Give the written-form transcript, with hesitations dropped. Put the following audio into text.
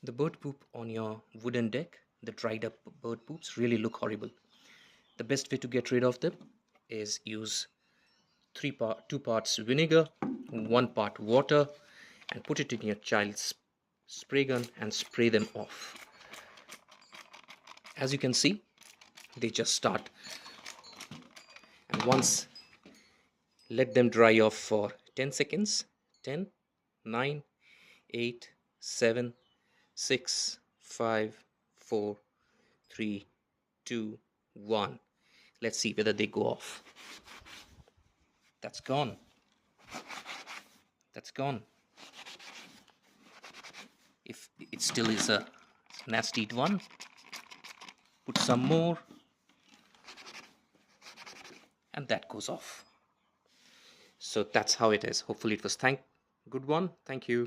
The bird poop on your wooden deck, the dried up bird poops, really look horrible. The best way to get rid of them is use 2 parts vinegar, 1 part water, and put it in your child's spray gun and spray them off. As you can see, they just start, and once let them dry off for 10 seconds. 10, 9, 8, 7, 6, 5, 4, 3, 2, 1. Let's see whether they go off. That's gone. That's gone. If it still is a nasty one, put some more, and that goes off. So that's how it is. Hopefully it was good one. Thank you.